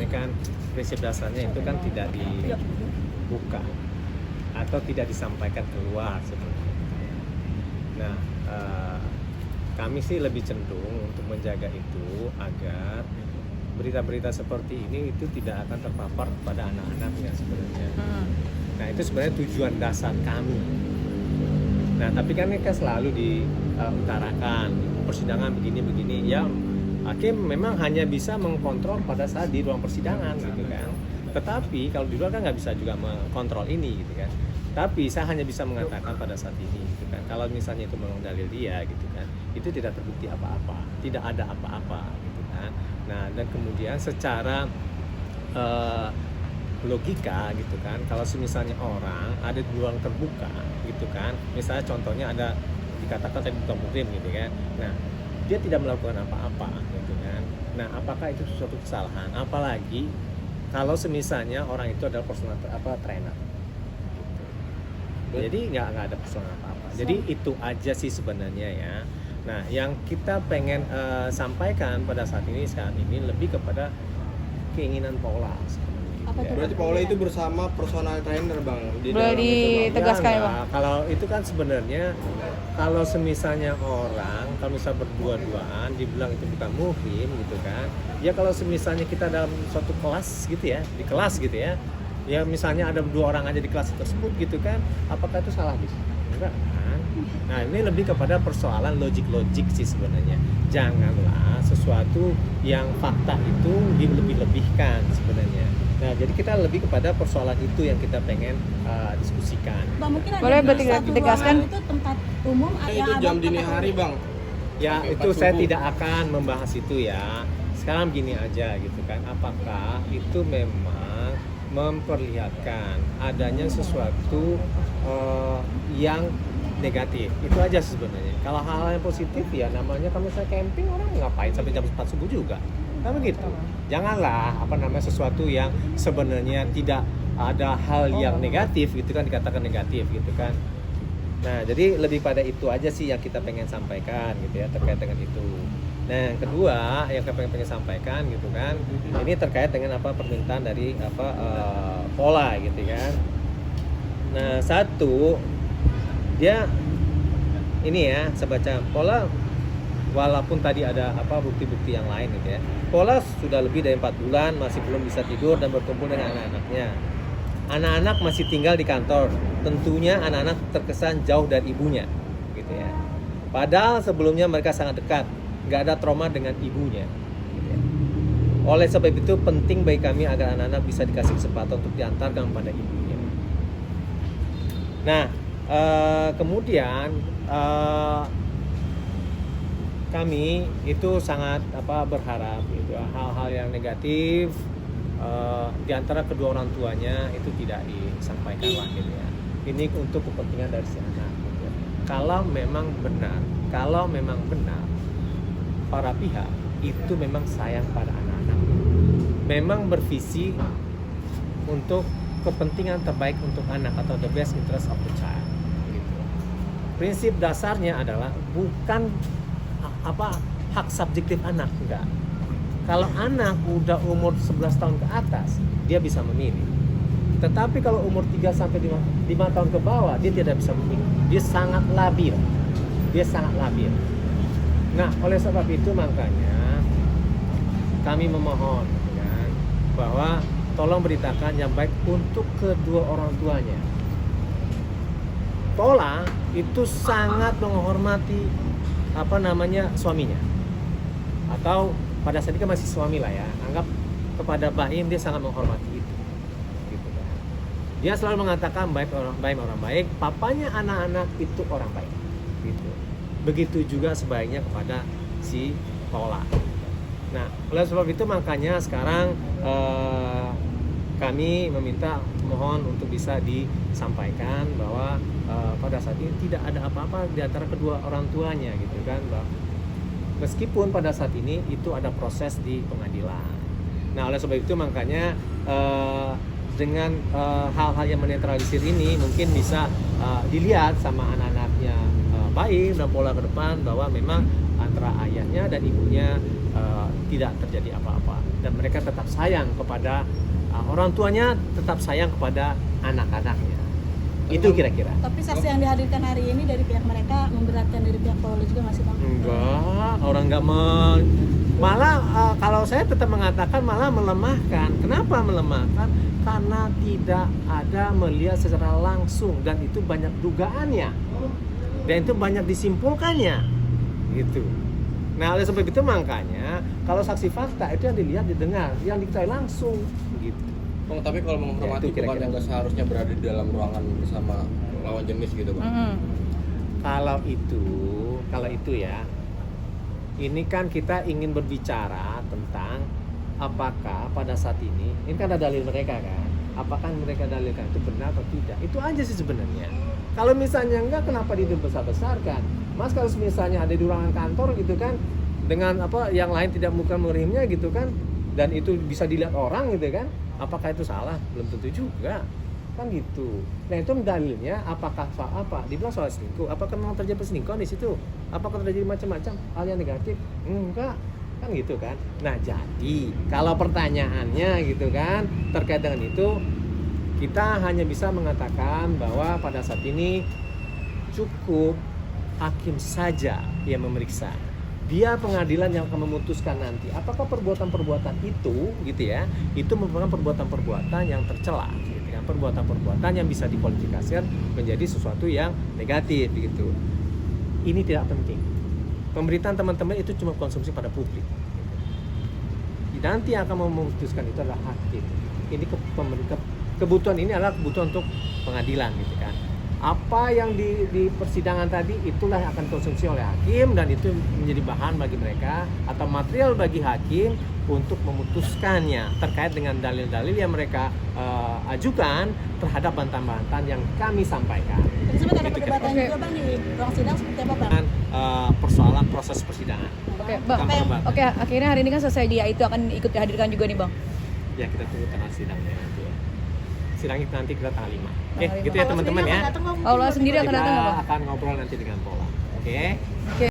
kan prinsip dasarnya itu kan tidak dibuka atau tidak disampaikan keluar sebenarnya. Nah, kami sih lebih cenderung untuk menjaga itu agar berita-berita seperti ini itu tidak akan terpapar kepada anak-anaknya sebenarnya. Nah, itu sebenarnya tujuan dasar kami. Nah, tapi kan ini kan selalu diutarakan persidangan begini-begini. Ya, hakim memang hanya bisa mengkontrol pada saat di ruang persidangan gitu kan. Tetapi kalau di luar kan nggak bisa juga mengkontrol ini gitu kan. Tapi saya hanya bisa mengatakan pada saat ini gitu kan. Kalau misalnya itu memang dalil dia gitu kan, itu tidak terbukti apa-apa, tidak ada apa-apa gitu kan. Nah, dan kemudian secara logika gitu kan, kalau misalnya orang ada di ruang terbuka gitu kan, misalnya contohnya ada dikatakan tadi bukan muhrim gitu kan, nah dia tidak melakukan apa-apa gitu kan. Nah, apakah itu suatu kesalahan? Apalagi kalau misalnya orang itu adalah personal trainer gitu. Jadi nggak ada personal apa-apa. Jadi itu aja sih sebenarnya ya. Nah, yang kita pengen sampaikan pada saat ini lebih kepada keinginan Paula. Berarti Paula itu bersama personal trainer bang? Boleh ditegaskan ya bang? Kalau itu kan sebenarnya kalau semisalnya orang, kalau misal berdua-duaan dibilang itu bukan muhrim gitu kan, ya kalau semisalnya kita dalam suatu kelas gitu ya, di kelas gitu ya, ya misalnya ada 2 orang aja di kelas tersebut gitu kan, apakah itu salah gitu? Enggak kan? Nah, ini lebih kepada persoalan logik sih sebenarnya. Janganlah sesuatu yang fakta itu dilebih-lebihkan sebenarnya. Nah, jadi kita lebih kepada persoalan itu yang kita pengen diskusikan. Bang, mungkin ada boleh satu ditegaskan ruangan itu tempat umum itu jam dini hari bang? Ya, itu saya tidak akan membahas itu ya. Sekarang gini aja gitu kan, apakah itu memang memperlihatkan adanya sesuatu yang negatif? Itu aja sebenarnya. Kalau hal-hal yang positif ya namanya kalau saya camping, orang ngapain sampai jam 4 subuh juga. Kan begitu. Janganlah sesuatu yang sebenarnya tidak ada hal yang negatif gitu kan dikatakan negatif gitu kan. Nah, jadi lebih pada itu aja sih yang kita pengen sampaikan gitu ya terkait dengan itu. Nah, yang kedua yang kita pengen sampaikan gitu kan, ini terkait dengan permintaan dari Paula gitu kan. Nah, satu dia ini ya, saya baca Paula, walaupun tadi ada bukti-bukti yang lain gitu ya, Paula sudah lebih dari 4 bulan masih belum bisa tidur dan berkumpul dengan anak-anaknya. Anak-anak masih tinggal di kantor. Tentunya anak-anak terkesan jauh dari ibunya gitu ya. Padahal sebelumnya mereka sangat dekat, nggak ada trauma dengan ibunya gitu ya. Oleh sebab itu penting bagi kami agar anak-anak bisa dikasih kesempatan untuk diantarkan pada ibunya. Nah, kemudian kami itu sangat berharap gitu, hal-hal yang negatif di antara kedua orang tuanya itu tidak disampaikan lah gitu ya. Ini untuk kepentingan dari si anak gitu ya. Kalau memang benar para pihak itu memang sayang pada anak-anak, memang bervisi untuk kepentingan terbaik untuk anak atau the best interest of the child gitu. Prinsip dasarnya adalah bukan hak subjektif anak, enggak. Kalau anak udah umur 11 tahun ke atas, dia bisa memilih. Tetapi kalau umur 3 sampai 5 tahun ke bawah, dia tidak bisa memilih. Dia sangat labil. Nah, oleh sebab itu makanya kami memohon kan, bahwa tolong beritakan yang baik untuk kedua orang tuanya. Paula itu sangat menghormati suaminya, atau pada saat itu masih suami lah ya, anggap kepada Baim dia sangat menghormati itu gitu kan. Dia selalu mengatakan baik orang baik, papanya anak-anak itu orang baik gitu. Begitu juga sebaiknya kepada si Paula. Nah, oleh sebab itu makanya sekarang kami mohon untuk bisa disampaikan bahwa pada saat ini tidak ada apa-apa di antara kedua orang tuanya gitu kan, meskipun pada saat ini itu ada proses di pengadilan. Nah, oleh sebab itu makanya dengan hal-hal yang menetralisir ini mungkin bisa dilihat sama anak-anaknya Baim dan Paula ke depan, bahwa memang antara ayahnya dan ibunya tidak terjadi apa-apa. dan mereka tetap sayang kepada orang tuanya, tetap sayang kepada anak-anaknya. Itu kira-kira. Tapi saksi yang dihadirkan hari ini dari pihak mereka memberatkan dari pihak Polda juga masih bang? Enggak, orang nggak malah kalau saya tetap mengatakan malah melemahkan. Kenapa melemahkan? Karena tidak ada melihat secara langsung dan itu banyak dugaannya dan itu banyak disimpulkannya, gitu. Nah oleh sebab itu makanya kalau saksi fakta itu yang dilihat, didengar, yang diketahui langsung, gitu. Bang, tapi kalau menghormati Ya, itu kira-kira. bukan yang nggak seharusnya berada di dalam ruangan bersama lawan jenis gitu bang. Kalau itu ya, ini kan kita ingin berbicara tentang apakah pada saat ini kan ada dalil mereka kan, apakah mereka dalilkan itu benar atau tidak, itu aja sih sebenarnya. Kalau misalnya enggak, kenapa dibesar-besarkan? Mas kalau misalnya ada di ruangan kantor gitu kan, dengan yang lain tidak bukan murimnya gitu kan, dan itu bisa dilihat orang gitu kan, apakah itu salah? Belum tentu juga kan gitu. Nah itu dalilnya apakah soal apa? Dibilang soal selingkuh. Apakah memang terjadi perselingkuhan di situ? Apakah terjadi macam-macam hal yang negatif? Enggak, kan gitu kan. Nah jadi kalau pertanyaannya gitu kan terkait dengan itu, kita hanya bisa mengatakan bahwa pada saat ini cukup hakim saja yang memeriksa. Dia pengadilan yang akan memutuskan nanti apakah perbuatan-perbuatan itu gitu ya, itu merupakan perbuatan-perbuatan yang tercela gitu kan, perbuatan-perbuatan yang bisa dikualifikasikan menjadi sesuatu yang negatif gitu. Ini tidak penting. Pemberitaan teman-teman itu cuma konsumsi pada publik. Nanti yang akan memutuskan itu adalah hakim. Ini kebutuhan ini adalah kebutuhan untuk pengadilan gitu kan. Apa yang di persidangan tadi itulah yang akan konsumsi oleh hakim dan itu menjadi bahan bagi mereka atau material bagi hakim untuk memutuskannya terkait dengan dalil-dalil yang mereka ajukan terhadap bantahan-bantahan yang kami sampaikan. Tadi sempat ada Itu perdebatan kira-kira. juga bang di ruang sidang seperti apa bang? Dan persoalan proses persidangan. Oke, Bang. Bukan perdebatan. Oke, akhirnya hari ini kan selesai, dia itu akan ikut dihadirkan juga nih, Bang. Ya kita tunggu tanggal sidangnya nanti ya. Sidangnya nanti kita tanggal 5. Oke, Tanggal 5. gitu ya teman-teman ya. Allah sendiri akan Kita datang nggak, Bang? akan ngobrol nanti dengan Pola. Oke.